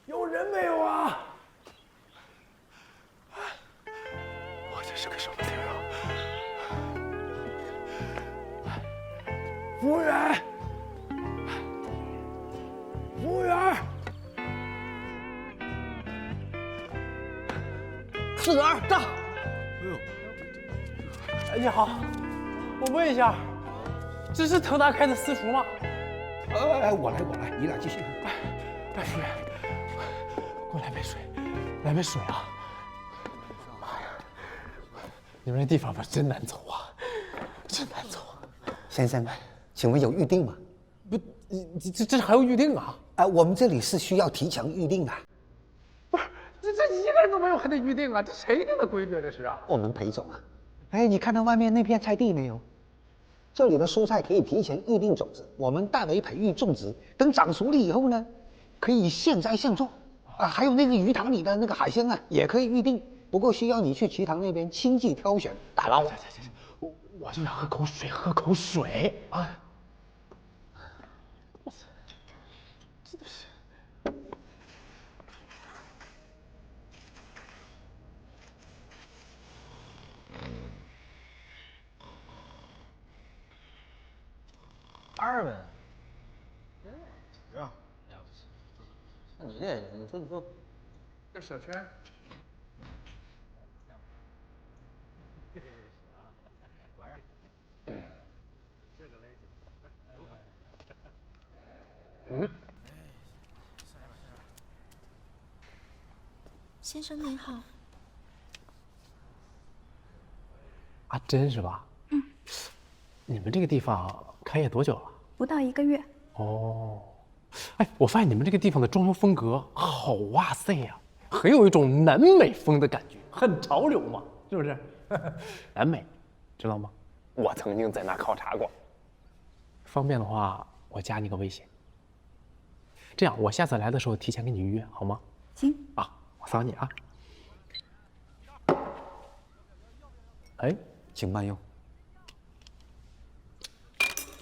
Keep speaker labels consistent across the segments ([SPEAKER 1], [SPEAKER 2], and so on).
[SPEAKER 1] 有人没有啊？
[SPEAKER 2] 我这是个什么地
[SPEAKER 1] 方？服务员，服务员，
[SPEAKER 3] 四儿到。
[SPEAKER 1] 哎呦，哎，你好，我问一下，这是滕大开的私厨吗？
[SPEAKER 3] 我来，你俩继续。
[SPEAKER 1] 大服务员，给我来杯水，来杯水啊！妈呀，你们这地方吧真难走啊，真难走啊！
[SPEAKER 3] 先生，请问有预定吗？
[SPEAKER 1] 不，这还有预定啊？
[SPEAKER 3] 我们这里是需要提前预定的。
[SPEAKER 1] 不是，这一个人都没有，还得预定啊？这谁定的规矩这是啊？
[SPEAKER 3] 我们裴总啊，哎，你看到外面那片菜地没有？这里的蔬菜可以提前预定种子，我们代为培育种植，等长熟了以后呢，可以现摘现种。还有那个鱼塘里的那个海鲜啊，也可以预定，不过需要你去渠塘那边亲自挑选，打扰我。
[SPEAKER 1] 我就想喝口水，喝口水啊！我操，真的是。
[SPEAKER 4] 二呗。啊。那你这，你说，
[SPEAKER 1] 这小圈。
[SPEAKER 5] 先生您好。
[SPEAKER 1] 啊，真是吧？
[SPEAKER 5] 嗯。
[SPEAKER 1] 你们这个地方开业多久了？
[SPEAKER 5] 不到1个月。
[SPEAKER 1] 哦。哎，我发现你们这个地方的装修风格好哇塞呀，很有一种南美风的感觉，很潮流嘛，是不是？南美，知道吗？我曾经在那考察过。方便的话，我加你个微信。这样，我下次来的时候提前跟你预约，好吗？
[SPEAKER 5] 行。
[SPEAKER 1] 啊，我扫你啊。哎，
[SPEAKER 3] 请慢用。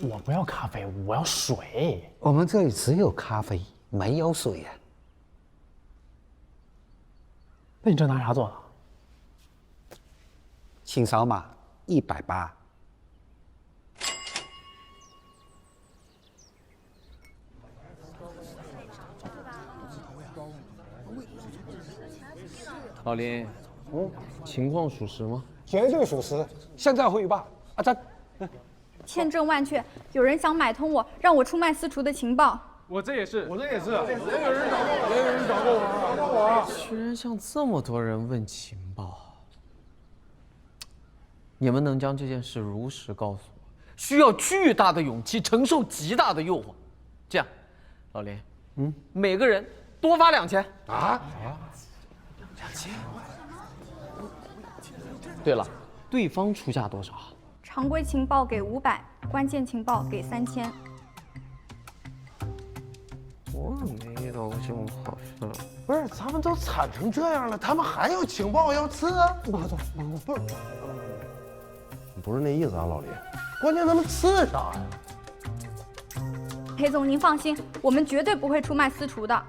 [SPEAKER 1] 我不要咖啡，我要水。
[SPEAKER 3] 我们这里只有咖啡，没有水呀。
[SPEAKER 1] 那你这拿啥做的？
[SPEAKER 3] 请扫码180。
[SPEAKER 1] 老林，情况属实吗？
[SPEAKER 3] 绝对属实，现在汇报。阿珍，
[SPEAKER 5] 千真万确，有人想买通我，让我出卖私厨的情报。
[SPEAKER 2] 我这也是，
[SPEAKER 1] 居然向这么多人问情报，你们能将这件事如实告诉我，需要巨大的勇气，承受极大的诱惑。这样，老林，每个人多发2000啊！2000。对了，对方出价多少？
[SPEAKER 5] 常规情报给500，关键情报给3000。
[SPEAKER 1] 我没有这种好事。
[SPEAKER 2] 不是，咱们都惨成这样了，他们还有情报要刺啊？不是那意思啊，老李，关键他们刺啥呀？
[SPEAKER 5] 裴总，您放心，我们绝对不会出卖私厨的。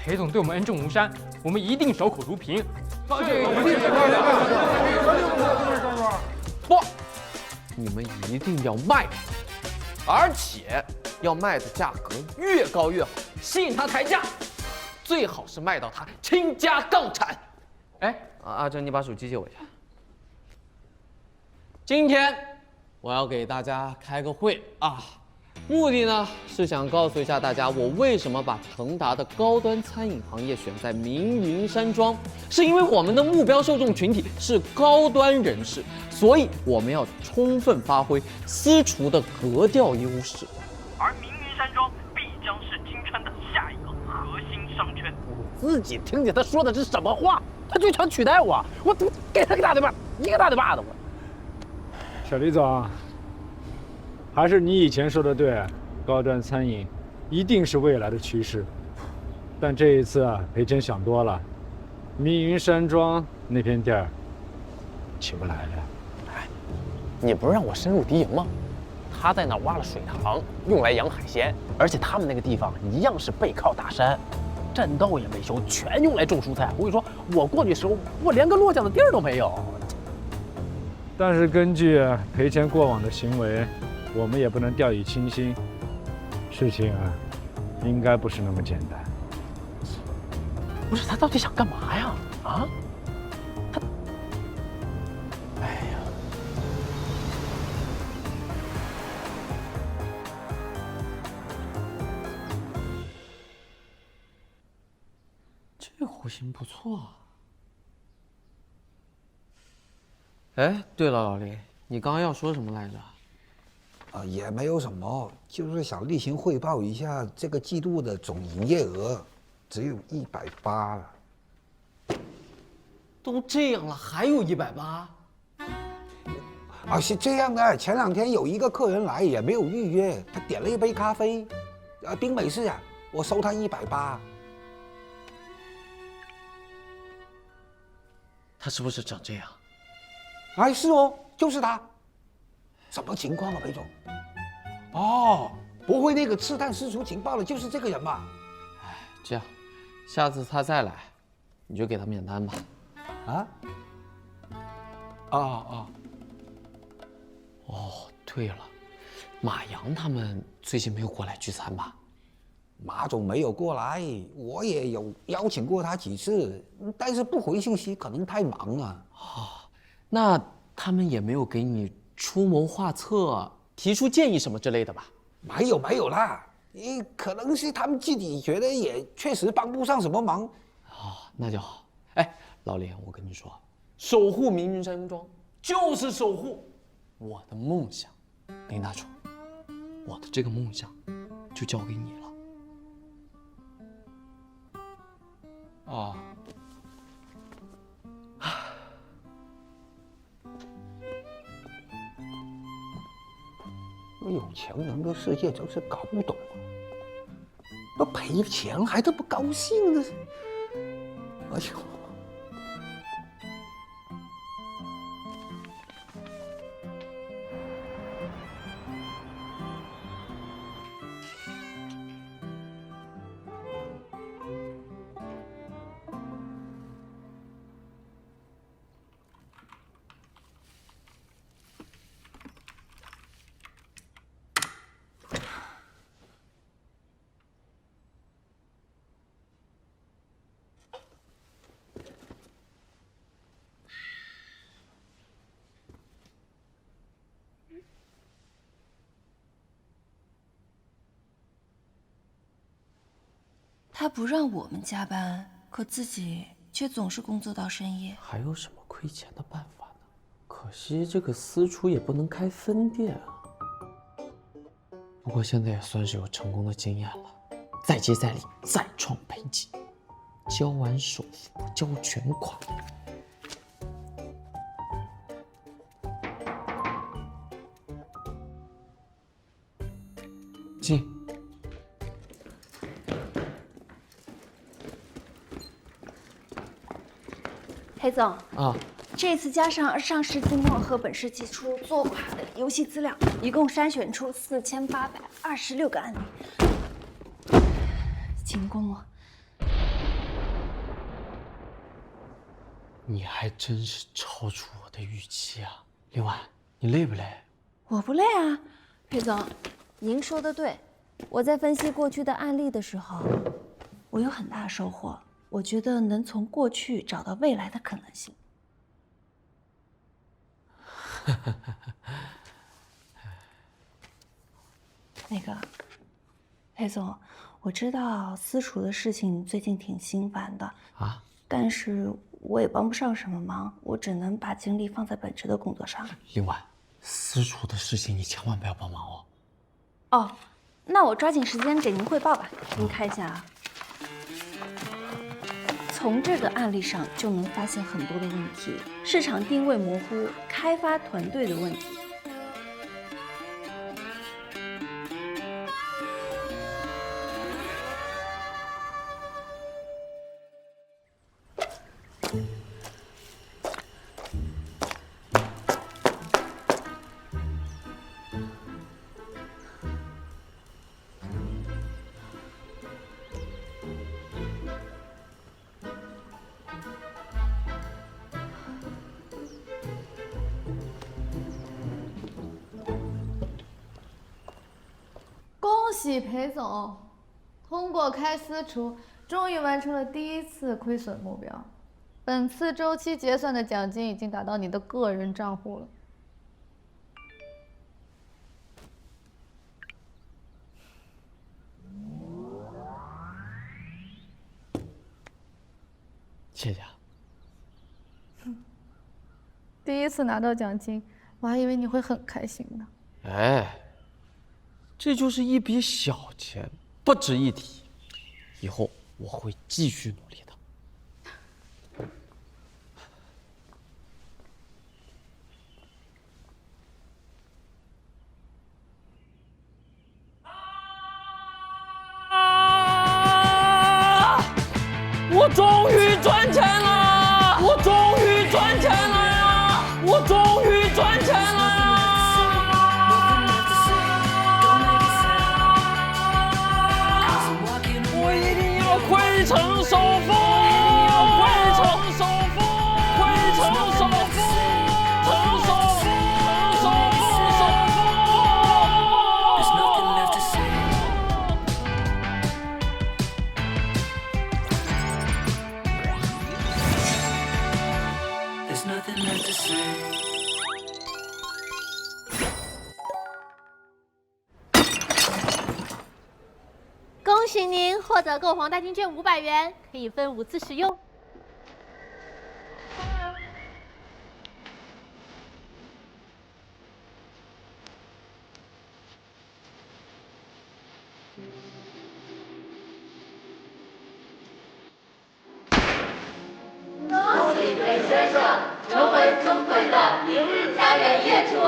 [SPEAKER 6] 裴总对我们恩重如山，我们一定守口如瓶。
[SPEAKER 1] 不，你们一定要卖，而且要卖的价格越高越好，吸引他抬价，最好是卖到他倾家荡产。哎，阿珍，你把手机借我一下。今天我要给大家开个会啊。目的呢是想告诉一下大家，我为什么把腾达的高端餐饮行业选在明云山庄，是因为我们的目标受众群体是高端人士，所以我们要充分发挥私厨的格调优势。
[SPEAKER 7] 而明云山庄必将是金川的下一个核心商圈。
[SPEAKER 1] 自己听见他说的是什么话，他就想取代我，我给他个大嘴巴，一个大嘴巴子我。
[SPEAKER 8] 小李总，还是你以前说的对，高端餐饮一定是未来的趋势。但这一次啊，裴真想多了，密云山庄那片地儿起不来了。
[SPEAKER 1] 哎，你不是让我深入敌营吗？他在那挖了水塘，用来养海鲜，而且他们那个地方一样是背靠大山，栈道也没修，全用来种蔬菜。我跟你说，我过去时候，我连个落脚的地儿都没有。
[SPEAKER 8] 但是根据裴前过往的行为，我们也不能掉以轻心。事情啊，应该不是那么简单。
[SPEAKER 1] 不是他到底想干嘛呀？啊？他，哎呀，这户型不错啊。哎，对了，老李，你刚刚要说什么来着？
[SPEAKER 3] 也没有什么，就是想例行汇报一下这个季度的总营业额，只有180了。
[SPEAKER 1] 都这样了，还有180？
[SPEAKER 3] 啊，是这样的，前2天有一个客人来也没有预约，他点了一杯咖啡，冰美式啊，我收他180。
[SPEAKER 1] 他是不是长这样？
[SPEAKER 3] 哎，是哦，就是他。什么情况啊，裴总？哦，不会那个刺探私厨情报的就是这个人吧？
[SPEAKER 1] 哎，这样，下次他再来，你就给他免单吧。
[SPEAKER 3] 啊？
[SPEAKER 1] 哦，对了，马阳他们最近没有过来聚餐吧？
[SPEAKER 3] 马总没有过来，我也有邀请过他几次，但是不回信息，可能太忙了。
[SPEAKER 1] 那他们也没有给你出谋划策、提出建议什么之类的吧？
[SPEAKER 3] 没有啦，可能是他们自己觉得也确实帮不上什么忙。
[SPEAKER 1] 那就好。哎，老林，我跟你说，守护明云山庄就是守护我的梦想。林大厨，我的这个梦想就交给你了。
[SPEAKER 3] 有钱人的世界真是搞不懂啊！那赔钱还这么高兴呢？哎呦！
[SPEAKER 9] 他不让我们加班，可自己却总是工作到深夜。
[SPEAKER 1] 还有什么亏钱的办法呢？可惜这个私厨也不能开分店啊。不过现在也算是有成功的经验了，再接再厉，再创赔绩，交完首付不交全款。进。
[SPEAKER 9] 裴总
[SPEAKER 1] 啊，
[SPEAKER 9] 这次加上上世纪末和本世纪初做垮的游戏资料，一共筛选出4826个案例，请公我。
[SPEAKER 1] 你还真是超出我的预期啊！另外，你累不累？
[SPEAKER 9] 我不累啊，裴总，您说的对。我在分析过去的案例的时候，我有很大收获。我觉得能从过去找到未来的可能性。那个，裴总，我知道私厨的事情最近挺心烦的
[SPEAKER 1] 啊，
[SPEAKER 9] 但是我也帮不上什么忙，我只能把精力放在本职的工作上。
[SPEAKER 1] 另外，私厨的事情你千万不要帮忙哦。
[SPEAKER 9] 哦，那我抓紧时间给您汇报吧。您看一下啊。从这个案例上就能发现很多的问题：市场定位模糊，开发团队的问题。
[SPEAKER 10] 恭喜裴总，通过开私厨，终于完成了第一次亏损目标。本次周期结算的奖金已经打到你的个人账户了。
[SPEAKER 1] 谢谢啊。
[SPEAKER 10] 第一次拿到奖金，我还以为你会很开心呢。
[SPEAKER 1] 哎，这就是一笔小钱，不值一提。以后我会继续努力的。我终于赚钱了！我终于赚钱了呀！我终于赚钱了呀！我一定要恢成首富！恢成首富！恢成首富！成首富！成首富！首富！
[SPEAKER 11] 恭喜您获得购房代金券500元，可以分5次使用。
[SPEAKER 12] 恭喜裴先生成为尊贵的明日家园业主。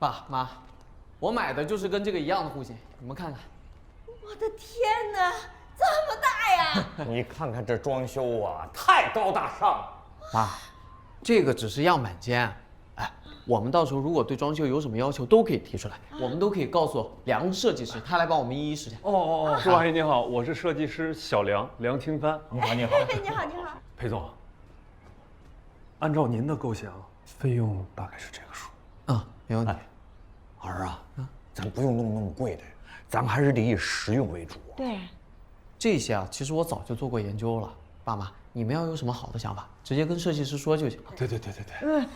[SPEAKER 1] 爸妈，我买的就是跟这个一样的户型，你们看看。
[SPEAKER 13] 我的天哪，这么大呀！
[SPEAKER 14] 你看看这装修啊，太高大上了。
[SPEAKER 1] 妈，这个只是样板间，哎，
[SPEAKER 14] 我们到时候如果对装修有什么要求，都可以提出来，我们都可以告诉梁设计师，他来帮我们一一实现。
[SPEAKER 15] 舒阿姨你好，我是设计师小梁清帆。你好，你好。
[SPEAKER 13] 你好，你好。
[SPEAKER 15] 裴总，按照您的构想，费用大概是这个数。
[SPEAKER 14] 没问题。
[SPEAKER 3] 儿啊，咱不用弄那么贵的，咱还是得以实用为主。
[SPEAKER 13] 对，
[SPEAKER 14] 这些啊，其实我早就做过研究了。爸妈，你们要有什么好的想法，直接跟设计师说就行了。
[SPEAKER 15] 对。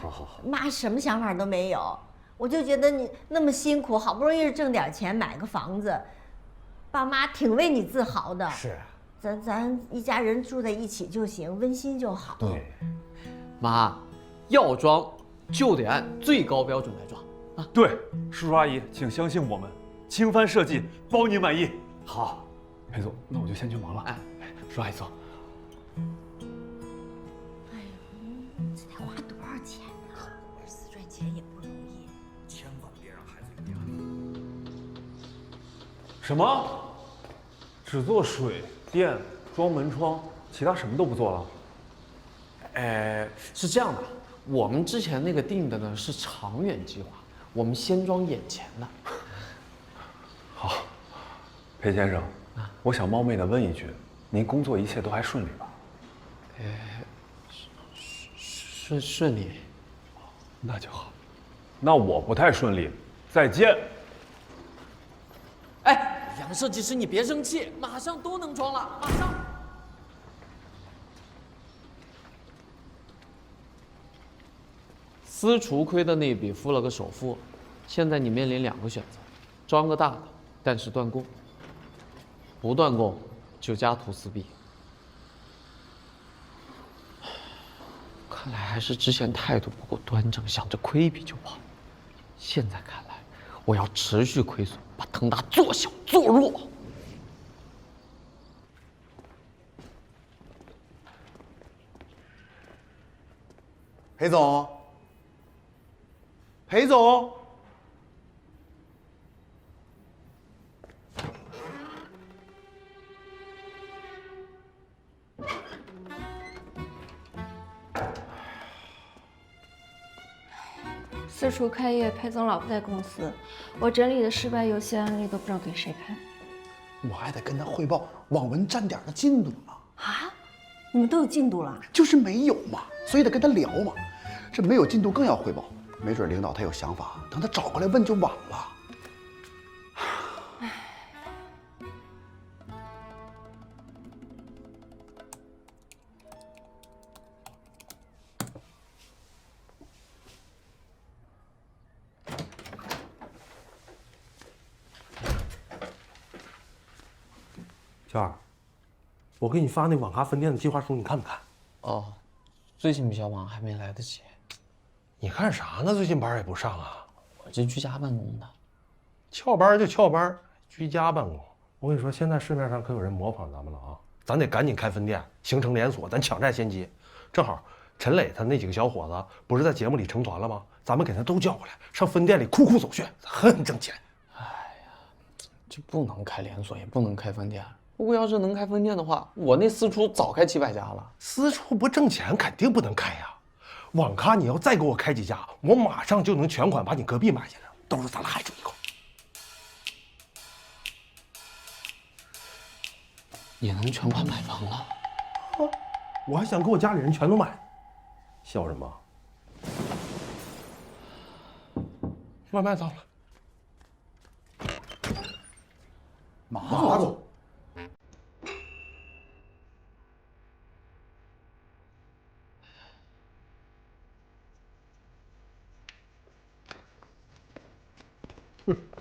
[SPEAKER 15] 好。
[SPEAKER 13] 妈什么想法都没有，我就觉得你那么辛苦，好不容易挣点钱买个房子，爸妈挺为你自豪的。
[SPEAKER 3] 是，
[SPEAKER 13] 咱一家人住在一起就行，温馨就好。
[SPEAKER 3] 对，
[SPEAKER 14] 妈，要装就得按最高标准来装。
[SPEAKER 15] 对，叔叔阿姨，请相信我们，清帆设计包你满意。
[SPEAKER 3] 好，
[SPEAKER 15] 裴总，那我就先去忙了。叔叔阿姨走。
[SPEAKER 13] 哎呦，这得花多少钱呢？私赚钱也不容易，
[SPEAKER 3] 千万别让孩子有压力。
[SPEAKER 15] 什么？只做水电装门窗，其他什么都不做了？
[SPEAKER 14] 是这样的，我们之前那个定的呢是长远计划，我们先装眼前的。
[SPEAKER 15] 好，裴先生，我想冒昧的问一句，您工作一切都还顺利吧？
[SPEAKER 14] 顺利。
[SPEAKER 15] 那就好。那我不太顺利，再见。
[SPEAKER 14] 杨设计师，你别生气，马上都能装了，马上。私厨亏的那笔付了个首付，现在你面临2个选择：装个大的，但是断供；不断供就家徒四壁。看来还是之前态度不够端正，想着亏一笔就跑。现在看来，我要持续亏损，把腾达做小做弱。
[SPEAKER 2] 裴总，裴总，
[SPEAKER 9] 私厨开业，裴总老不在公司，我整理的失败游戏案例都不知道给谁看。
[SPEAKER 2] 我还得跟他汇报网文站点的进度呢。
[SPEAKER 13] 啊？你们都有进度了？
[SPEAKER 2] 就是没有嘛，所以得跟他聊嘛。这没有进度更要汇报，没准领导他有想法，等他找过来问就晚了。
[SPEAKER 1] 小二，我给你发那网咖分店的计划书，你看没看？
[SPEAKER 14] 最近比较忙，还没来得及。
[SPEAKER 1] 你干啥呢？最近班也不上啊？
[SPEAKER 14] 我这居家办公的，
[SPEAKER 1] 翘班就翘班，居家办公。我跟你说，现在市面上可有人模仿咱们了啊！咱得赶紧开分店，形成连锁，咱抢占先机。正好陈磊他那几个小伙子不是在节目里成团了吗？咱们给他都叫过来，上分店里哭哭走穴，很挣钱。
[SPEAKER 14] 这不能开连锁，也不能开分店。如果要是能开分店的话，我那私厨早开700家了。
[SPEAKER 1] 私厨不挣钱，肯定不能开呀。网咖你要再给我开几家，我马上就能全款把你隔壁买下来，到时候咱俩还住一块。
[SPEAKER 14] 也能全款买房了？
[SPEAKER 1] 我还想给我家里人全都买。笑什么？外卖到了。
[SPEAKER 2] 马总。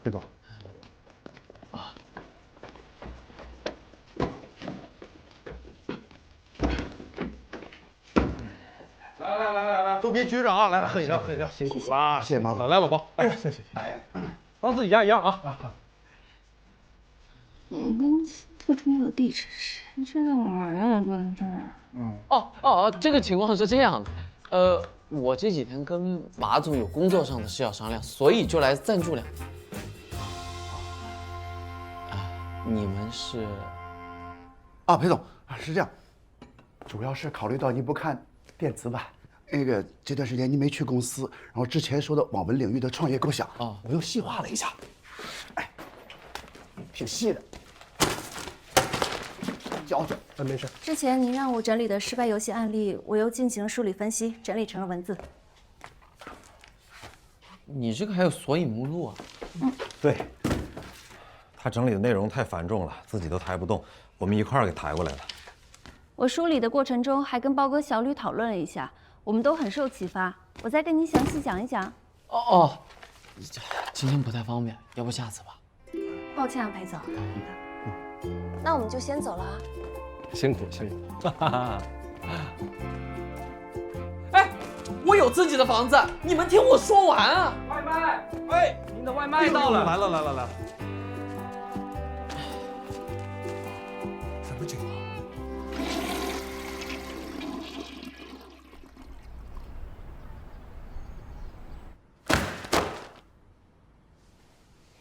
[SPEAKER 1] 裴总。
[SPEAKER 2] 来，都别拘着啊！来，喝饮料，喝饮料，辛苦了，
[SPEAKER 1] 谢谢马总。
[SPEAKER 2] 来，宝宝，哎，
[SPEAKER 1] 谢谢。
[SPEAKER 2] 哎，当自己家一样啊。
[SPEAKER 9] 你跟付出有地址，谁知道玩呀？我坐在这儿。
[SPEAKER 14] 这个情况是这样的，我这几天跟马总有工作上的事要商量，所以就来暂住2天。你们是？
[SPEAKER 2] 啊，裴总，是这样，主要是考虑到您不看电子版，那个这段时间你没去公司，然后之前说的网文领域的创业构想啊，我又细化了一下，哎，挺细的。教教，没事。
[SPEAKER 9] 之前您让我整理的失败游戏案例，我又进行梳理分析，整理成了文字。
[SPEAKER 14] 你这个还有索引目录啊？
[SPEAKER 15] 对，他整理的内容太繁重了，自己都抬不动，我们一块儿给抬过来了。
[SPEAKER 9] 我梳理的过程中还跟包哥、小吕讨论了一下，我们都很受启发。我再跟您详细讲一讲。
[SPEAKER 14] 哦，今天不太方便，要不下次吧？
[SPEAKER 9] 抱歉啊，裴总。那我们就先走了啊。
[SPEAKER 1] 辛苦辛苦。
[SPEAKER 14] 哎，我有自己的房子，你们听我说完啊！
[SPEAKER 6] 外卖，喂，您的外卖到了。
[SPEAKER 15] 来了。什么情况？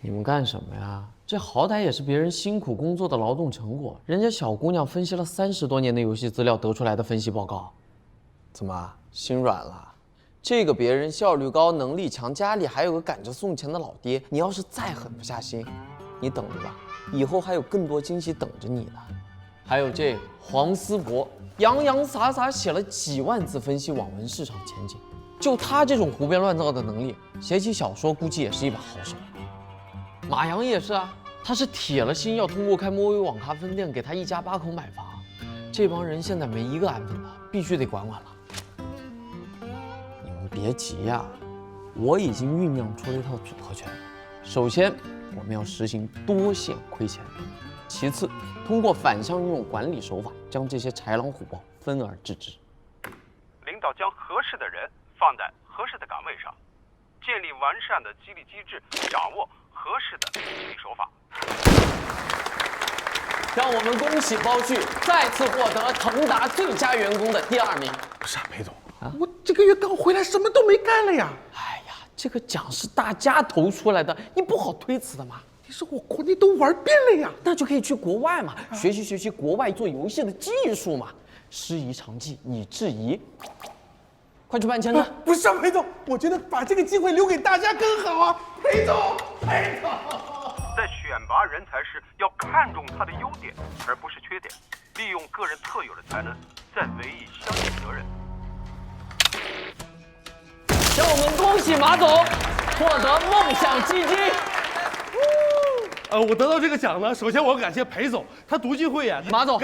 [SPEAKER 14] 你们干什么呀？这好歹也是别人辛苦工作的劳动成果，人家小姑娘分析了30多年的游戏资料得出来的分析报告，怎么心软了？这个别人效率高、能力强，家里还有个赶着送钱的老爹，你要是再狠不下心，你等着吧，以后还有更多惊喜等着你呢。还有这黄思博，洋洋洒洒写了几万字分析网文市场前景，就他这种胡编乱造的能力，写起小说估计也是一把好手。马洋也是啊，他是铁了心要通过开摸鱼网咖分店给他一家8口买房。这帮人现在没一个安分的，必须得管管了。你们别急呀，我已经酝酿出了一套组合拳。首先，我们要实行多线亏钱；其次，通过反向运用管理手法，将这些豺狼虎豹分而治之。
[SPEAKER 7] 领导将合适的人放在合适的岗位上，建立完善的激励机制，掌握合适的激励手法。
[SPEAKER 14] 让我们恭喜包旭再次获得腾达最佳员工的第2名。
[SPEAKER 1] 不是啊，裴总啊，我这个月刚回来，什么都没干了呀。
[SPEAKER 14] 哎呀，这个奖是大家投出来的，你不好推辞的嘛。
[SPEAKER 1] 你说我国内都玩遍了呀，
[SPEAKER 14] 那就可以去国外嘛，学习国外做游戏的技术嘛。师夷长技以制夷，快去办签证。
[SPEAKER 1] 不是啊，裴总，我觉得把这个机会留给大家更好啊，裴总。
[SPEAKER 7] 在选拔人才时，要看重他的优点，而不是缺点，利用个人特有的才能，再委以相应责任。
[SPEAKER 14] 让我们恭喜马总获得梦想基金。
[SPEAKER 1] 我得到这个奖呢，首先我要感谢裴总，他独具慧眼。
[SPEAKER 14] 马总，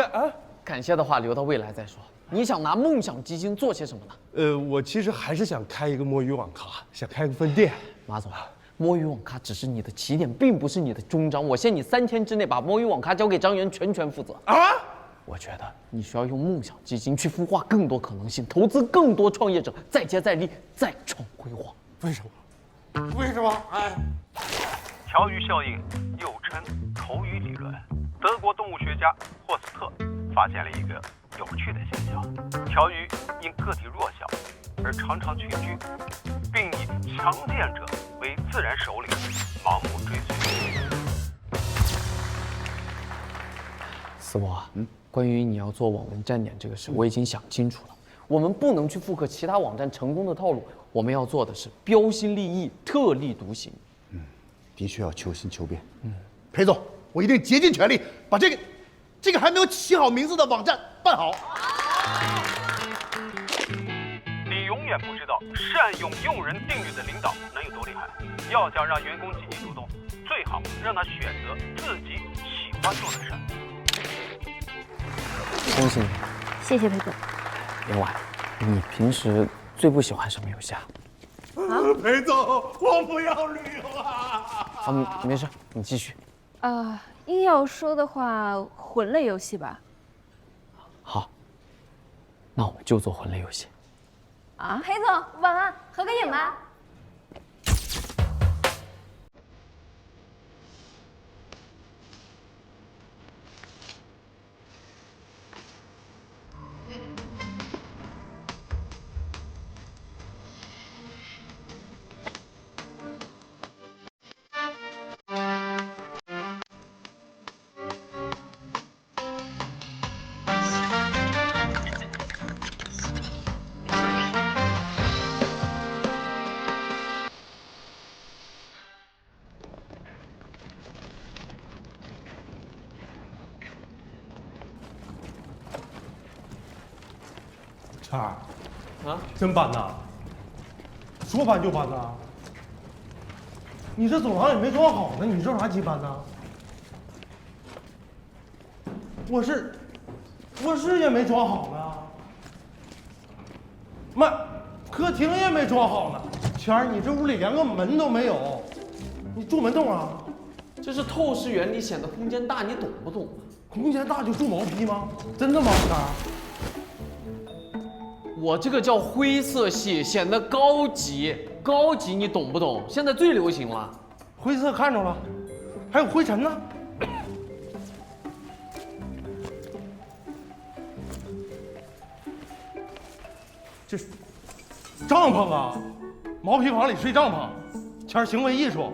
[SPEAKER 14] 感谢的话留到未来再说。你想拿梦想基金做些什么呢？
[SPEAKER 1] 我其实还是想开一个摸鱼网咖，想开个分店。
[SPEAKER 14] 马总，摸鱼网咖只是你的起点，并不是你的终章。我限你3天之内把摸鱼网咖交给张元全权负责。
[SPEAKER 1] 啊！
[SPEAKER 14] 我觉得你需要用梦想基金去孵化更多可能性，投资更多创业者，再接再厉，再创辉煌。
[SPEAKER 1] 为什么？为什么？哎，
[SPEAKER 7] 条鱼效应又称口语理论，德国动物学家霍斯特发现了一个有趣的现象：条鱼因个体弱小而常常群居，并以强健者为自然首领，盲目追随。
[SPEAKER 14] 思博，关于你要做网文站点这个事，我已经想清楚了。我们不能去复刻其他网站成功的套路，我们要做的是标新立异、特立独行。
[SPEAKER 2] 的确要求新求变。裴总，我一定竭尽全力把这个还没有起好名字的网站办好。
[SPEAKER 7] 你永远不知道善用用人定律的领导能有多厉害。要想让员工积极主动，最好让他选择自己喜欢做的事。
[SPEAKER 14] 恭喜你，
[SPEAKER 9] 谢谢裴总。
[SPEAKER 14] 另外，你平时最不喜欢什么游戏啊？
[SPEAKER 1] 裴总，我不要旅游啊！
[SPEAKER 14] 没事，你继续。
[SPEAKER 9] 硬要说的话，魂类游戏吧。
[SPEAKER 14] 好，那我们就做魂类游戏。
[SPEAKER 9] 啊，
[SPEAKER 5] 裴总，晚安，合个影吧。
[SPEAKER 16] 谦儿，
[SPEAKER 14] 啊，
[SPEAKER 16] 真搬呐？说搬就搬呐？你这走廊也没装好呢，你着啥急搬呢？卧室也没装好呢，客厅也没装好呢。谦儿，你这屋里连个门都没有，你住门洞啊？
[SPEAKER 14] 这是透视原理，显得空间大，你懂不懂？
[SPEAKER 16] 空间大就住毛坯吗？真的吗，谦儿？
[SPEAKER 14] 我这个叫灰色系，显得高级，高级你懂不懂？现在最流行了。
[SPEAKER 16] 灰色看着了，还有灰尘呢。这是帐篷啊，毛坯房里睡帐篷，谦儿行为艺术。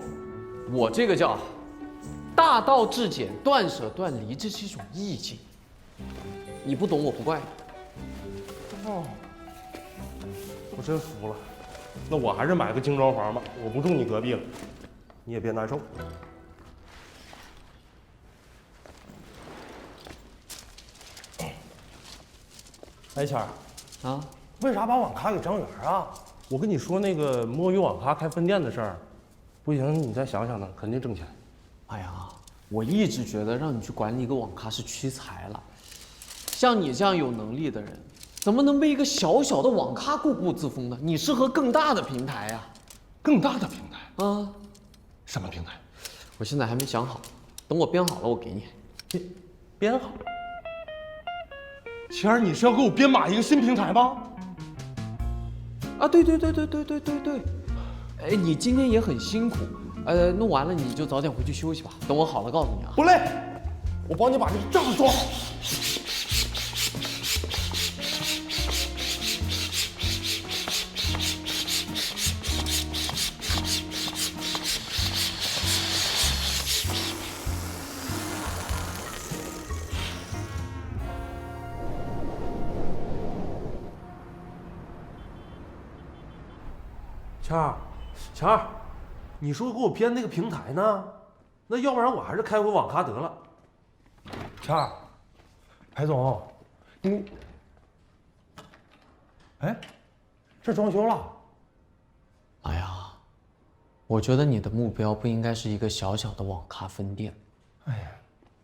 [SPEAKER 14] 我这个叫大道至简，断舍断离，这是一种意境。你不懂我不怪你。
[SPEAKER 16] 哦，我真服了。那我还是买个精装房吧，我不住你隔壁了，你也别难受。哎，谦儿，
[SPEAKER 14] 啊，
[SPEAKER 16] 为啥把网咖给张元啊？我跟你说那个摸鱼网咖开分店的事儿，不行你再想想呢，肯定挣钱。
[SPEAKER 14] 哎呀，我一直觉得让你去管理一个网咖是屈才了。像你这样有能力的人，怎么能被一个小小的网咖固步自封呢？你适合更大的平台呀。
[SPEAKER 16] 更大的平台
[SPEAKER 14] 啊？
[SPEAKER 16] 什么平台？
[SPEAKER 14] 我现在还没想好，等我编好了我给你。
[SPEAKER 16] 编好？谦儿，你是要给我编码一个新平台吗？
[SPEAKER 14] 啊，对。哎，你今天也很辛苦，弄完了你就早点回去休息吧。等我好了告诉你啊。
[SPEAKER 16] 不累，我帮你把这个帐装好。谦儿，你说给我编那个平台呢？那要不然我还是开回网咖得了。谦儿，裴总，你，哎，这装修了？
[SPEAKER 14] 哎呀，我觉得你的目标不应该是一个小小的网咖分店。
[SPEAKER 16] 哎呀，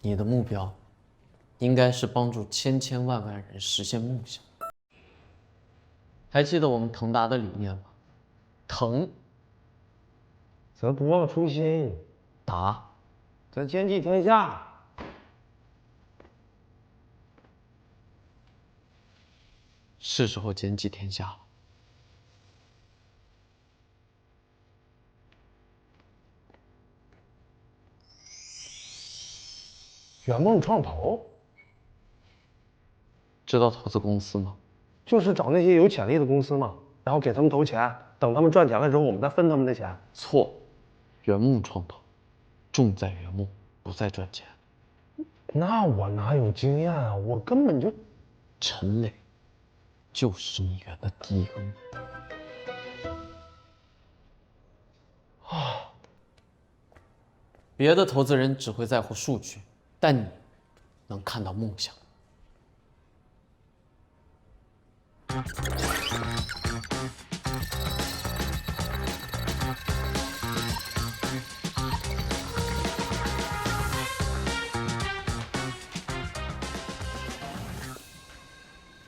[SPEAKER 14] 你的目标应该是帮助千千万万人实现梦想。还记得我们腾达的理念吗？腾，
[SPEAKER 16] 则多了初心；
[SPEAKER 14] 达，
[SPEAKER 16] 则兼济天下。
[SPEAKER 14] 是时候兼济天下了。
[SPEAKER 16] 圆梦创投，
[SPEAKER 14] 知道投资公司吗？
[SPEAKER 16] 就是找那些有潜力的公司嘛，然后给他们投钱，等他们赚钱了之后，我们再分他们的钱。
[SPEAKER 14] 错，圆梦创投，重在圆梦，不在赚钱。
[SPEAKER 16] 那我哪有经验啊？我根本就……
[SPEAKER 14] 陈磊，就是你圆的第一个梦。
[SPEAKER 16] 啊，
[SPEAKER 14] 别的投资人只会在乎数据，但你能看到梦想。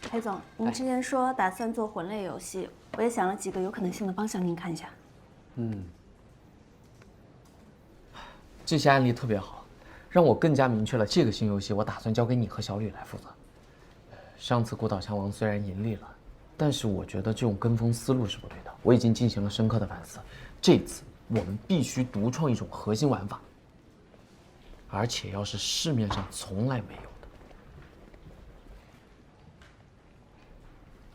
[SPEAKER 9] 裴总，您之前说打算做魂类游戏，我也想了几个有可能性的方向，您看一下。
[SPEAKER 14] 这些案例特别好，让我更加明确了这个新游戏我打算交给你和小吕来负责。上次孤岛强王虽然盈利了，但是我觉得这种跟风思路是不对的，我已经进行了深刻的反思。这次我们必须独创一种核心玩法，而且要是市面上从来没有的。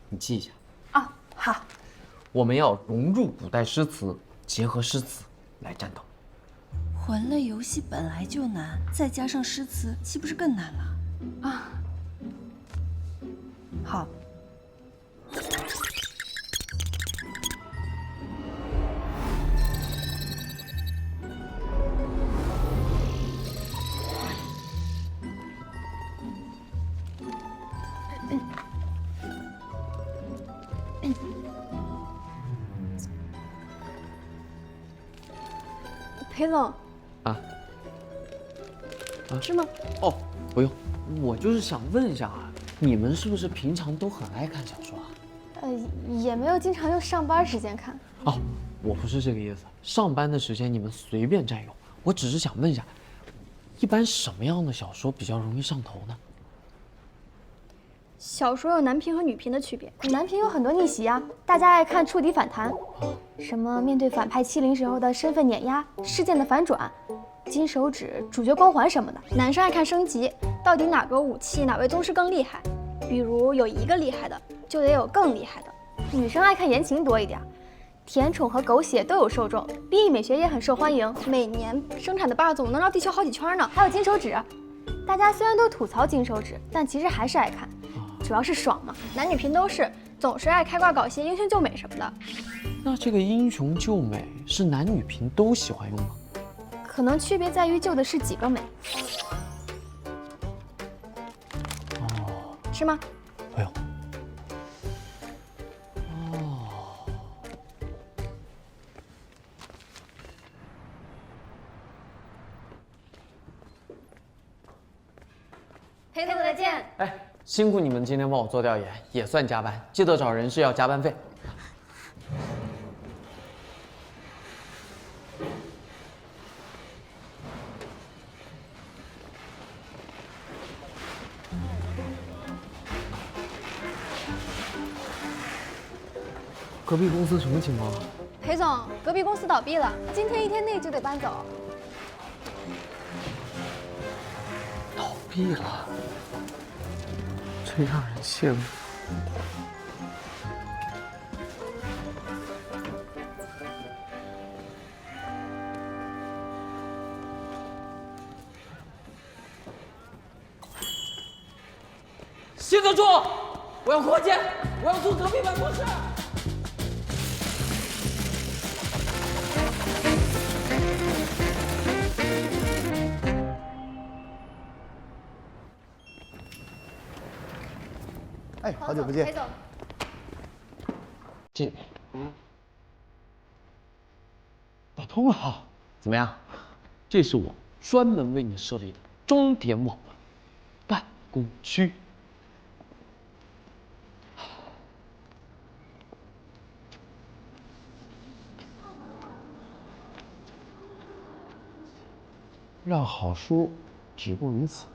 [SPEAKER 14] 你记一下。
[SPEAKER 9] 啊，好。
[SPEAKER 14] 我们要融入古代诗词，结合诗词来战斗。
[SPEAKER 9] 魂类游戏本来就难，再加上诗词，岂不是更难了？啊，好。
[SPEAKER 17] 裴总。
[SPEAKER 14] 啊？
[SPEAKER 17] 是吗？
[SPEAKER 14] 哦，不用，我就是想问一下啊，你们是不是平常都很爱看小说啊？
[SPEAKER 17] 也没有经常用上班时间看。
[SPEAKER 14] 哦，我不是这个意思，上班的时间你们随便占用。我只是想问一下，一般什么样的小说比较容易上头呢？
[SPEAKER 17] 小说有男频和女频的区别，男频有很多逆袭啊，大家爱看触底反弹，什么面对反派欺凌时候的身份碾压、事件的反转、金手指、主角光环什么的。男生爱看升级，到底哪个武器、哪位宗师更厉害？比如有一个厉害的，就得有更厉害的。女生爱看言情多一点，甜宠和狗血都有受众，BE美学也很受欢迎，每年生产的霸总能绕地球好几圈呢。还有金手指，大家虽然都吐槽金手指，但其实还是爱看。主要是爽嘛，男女频都是，总是爱开挂搞笑、英雄救美什么的。
[SPEAKER 14] 那这个英雄救美是男女频都喜欢用吗？
[SPEAKER 17] 可能区别在于救的是几个美。
[SPEAKER 14] 哦，
[SPEAKER 17] 是吗？
[SPEAKER 14] 不用。
[SPEAKER 17] 裴总再见。
[SPEAKER 14] 哎，辛苦你们今天帮我做调研，也算加班，记得找人事要加班费。隔壁公司什么情况？
[SPEAKER 17] 裴总，隔壁公司倒闭了，今天一天内就得搬走。
[SPEAKER 14] 倒闭了，真让人羡慕。谢科处，我要扩建，我要租隔壁办公室。
[SPEAKER 2] 哎，好久不见。
[SPEAKER 17] 裴总，
[SPEAKER 14] 这，打通了，怎么样？这是我专门为你设立的钟点网办公区。
[SPEAKER 2] 让好书止步于此。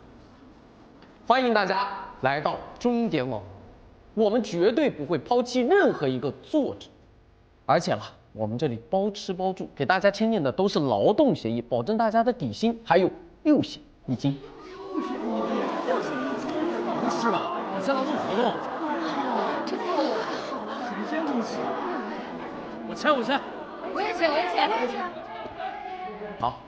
[SPEAKER 14] 欢迎大家来到钟点网，我们绝对不会抛弃任何一个作者，而且啦，我们这里包吃包住，给大家签订的都是劳动协议，保证大家的底薪还有6险1金。
[SPEAKER 6] 不是吧？你签劳动合同？
[SPEAKER 17] 这个还好吧？
[SPEAKER 6] 谁先给你签？我签。
[SPEAKER 17] 我也签。
[SPEAKER 14] 好，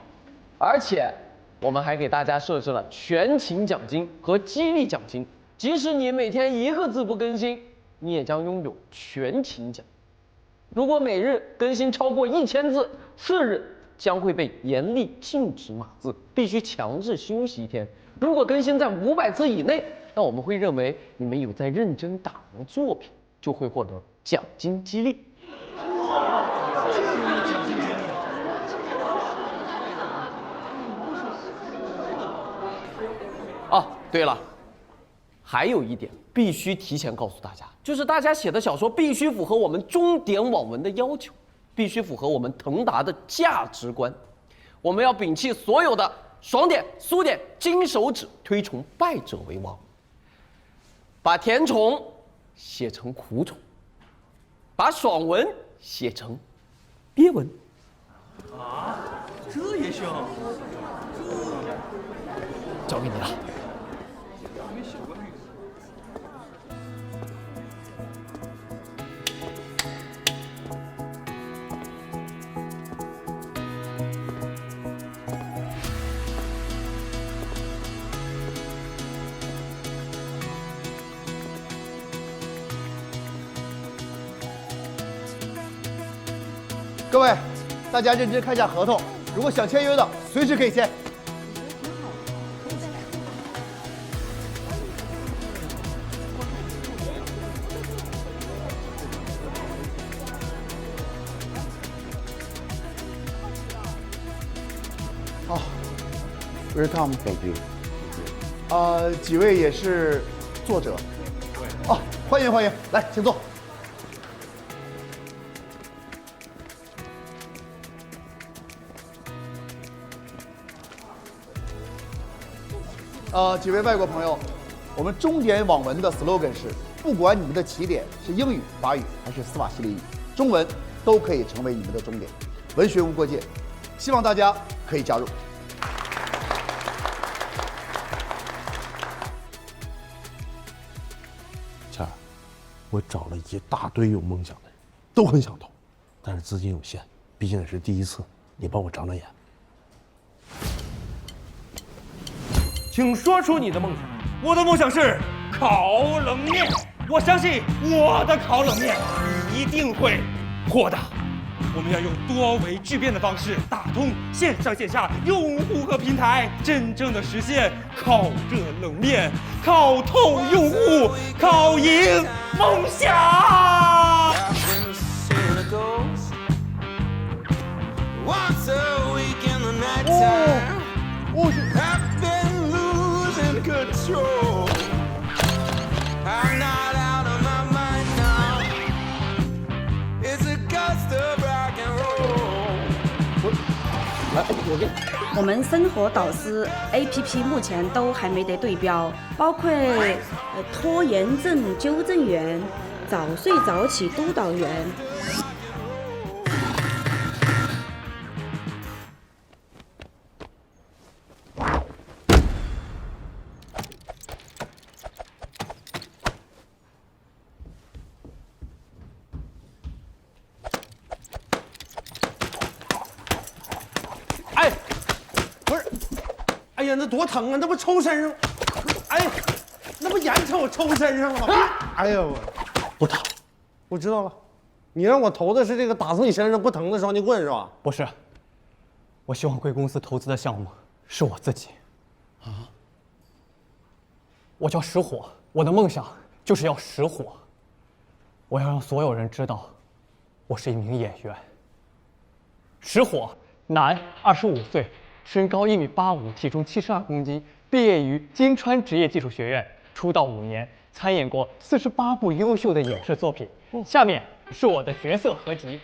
[SPEAKER 14] 而且我们还给大家设置了全勤奖金和激励奖金，即使你每天1个字不更新，你也将拥有全勤奖。如果每日更新超过1000字，4日将会被严厉禁止码字，必须强制休息1天。如果更新在500字以内，那我们会认为你们有在认真打磨作品，就会获得奖金激励。哦，对了，还有一点必须提前告诉大家，就是大家写的小说必须符合我们钟点网文的要求，必须符合我们腾达的价值观。我们要摒弃所有的爽点、苏点、金手指，推崇败者为王，把甜宠写成苦宠，把爽文写成憋文。
[SPEAKER 15] 啊，这也行？
[SPEAKER 14] 交给你了。
[SPEAKER 2] 各位，大家认真看一下合同，如果想签约的，随时可以签。Welcome，Thank you。几位也是作者。哦，欢迎欢迎，来，请坐。几位外国朋友，我们中典网文的 slogan 是：不管你们的起点是英语、法语还是斯瓦希里语，中文都可以成为你们的终点。文学无国界，希望大家可以加入。
[SPEAKER 16] 倩儿，我找了一大堆有梦想的人，都很想投，但是资金有限，毕竟也是第一次，你帮我长长眼。
[SPEAKER 15] 请说出你的梦想。我的梦想是烤冷面，我相信我的烤冷面一定会火的。我们要用多维巨变的方式打通线上线下用户和平台，真正的实现烤热冷面，烤透用户，烤赢梦想。
[SPEAKER 18] 我们生活导师 APP 目前都还没得对标，包括拖延症纠正员、早睡早起督导员。
[SPEAKER 16] 哎呀，那多疼啊！那不抽身上，哎，那不眼瞅我抽身上了吗？哎呀，我不疼，我知道了。你让我投的是这个打死你身上不疼的双截棍是吧？
[SPEAKER 1] 不是，我希望贵公司投资的项目是我自己。啊？我叫石火，我的梦想就是要石火。我要让所有人知道，我是一名演员。石火，男，25岁。身高1.85米，体重72公斤，毕业于金川职业技术学院，出道5年，参演过48部优秀的影视作品。下面是我的角色合集。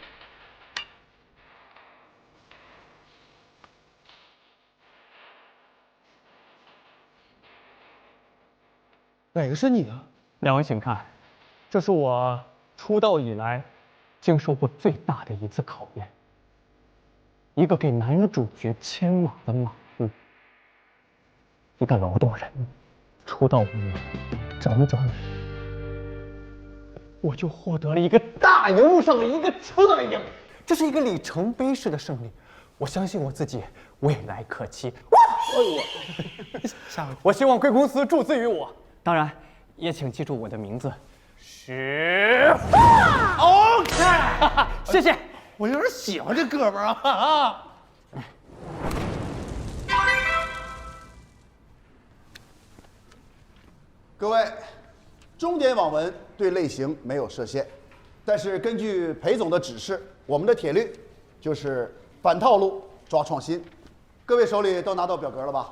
[SPEAKER 16] 哪个是你啊？
[SPEAKER 1] 两位请看，这是我出道以来经受过最大的一次考验。一个给男主角牵马的马夫，一个劳动人，出道5年，整整我就获得了一个大荧幕上的一个侧影，这是一个里程碑式的胜利。我相信我自己未来可期。我希望贵公司注资于我，当然也请记住我的名字，石化。OK， 谢谢。
[SPEAKER 16] 我有点喜欢这哥们儿啊！
[SPEAKER 2] 各位，中典网文对类型没有设限，但是根据裴总的指示，我们的铁律就是反套路抓创新。各位手里都拿到表格了吧？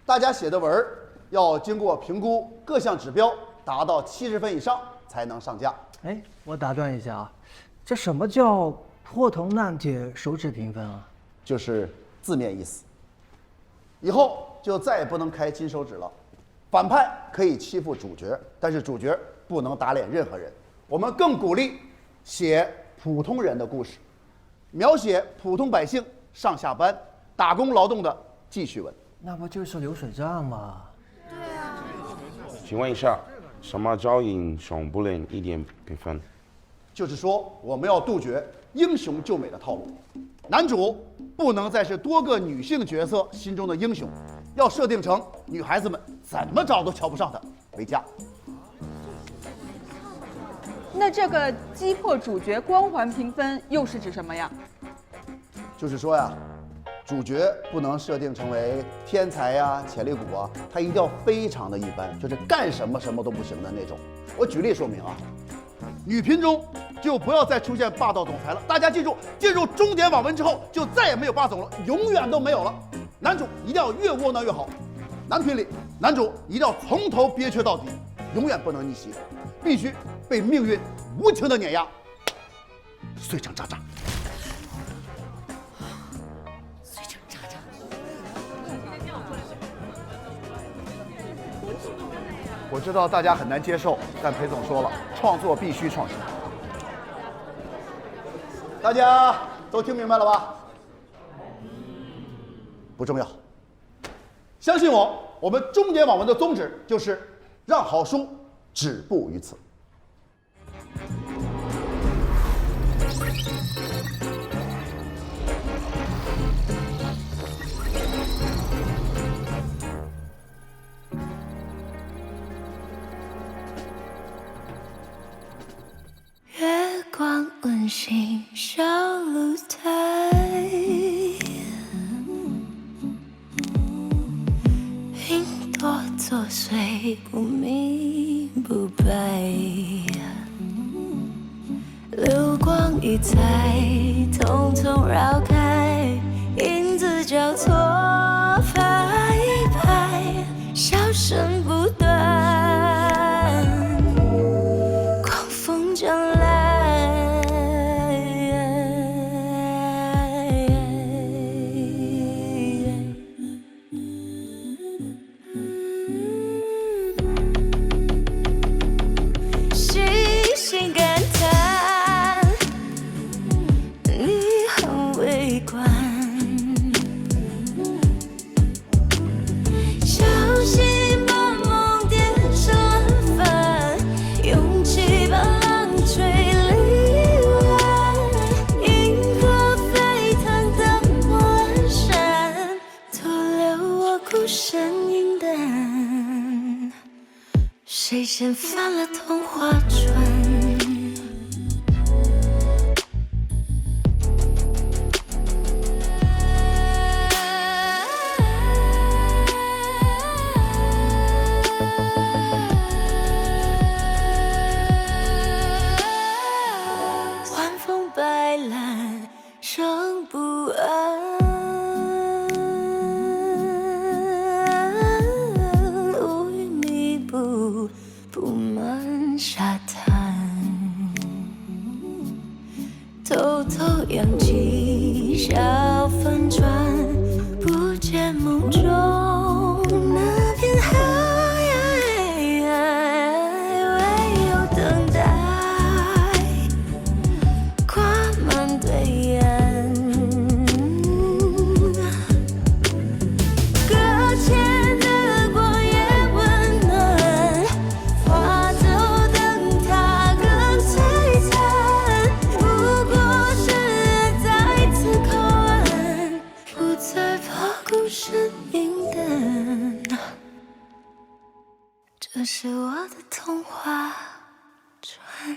[SPEAKER 2] 大家写的文要经过评估各项指标，达到70分以上才能上架。
[SPEAKER 19] 哎，我打断一下啊，这什么叫破铜烂铁手指评分啊？
[SPEAKER 2] 就是字面意思。以后就再也不能开金手指了。反派可以欺负主角，但是主角不能打脸任何人。我们更鼓励写普通人的故事，描写普通百姓上下班、打工劳动的记叙文。
[SPEAKER 19] 那不就是流水账吗？
[SPEAKER 10] 对啊。
[SPEAKER 20] 请问一下，什么叫英雄不能一点评分？
[SPEAKER 2] 就是说，我们要杜绝英雄救美的套路，男主不能再是多个女性角色心中的英雄，要设定成女孩子们怎么找都瞧不上他为佳。
[SPEAKER 21] 那这个击破主角光环评分又是指什么呀？
[SPEAKER 2] 就是说呀，主角不能设定成为天才呀、潜力股啊，他一定要非常的一般，就是干什么什么都不行的那种。我举例说明啊，女频中就不要再出现霸道总裁了。大家记住，进入中典网文之后，就再也没有霸总了，永远都没有了。男主一定要越窝囊越好。男频里，男主一定要从头憋屈到底，永远不能逆袭，必须被命运无情的碾压，碎成渣渣。
[SPEAKER 13] 碎成渣渣。
[SPEAKER 2] 我知道大家很难接受，但裴总说了，创作必须创新。大家都听明白了吧？不重要。相信我，我们中典网文的宗旨就是让好书止步于此。
[SPEAKER 12] 月光温馨小露台，云朵作祟不明不白，流光溢彩，统统绕开，影子交错拍一拍，笑声不断，狂风将来。谁先翻了童话船？晚风白烂，生不安。布满沙滩，偷偷扬起小帆船，不见梦中那片海，唯有等待，挂满对岸，搁浅的光也温暖。声音的，这是我的童话船。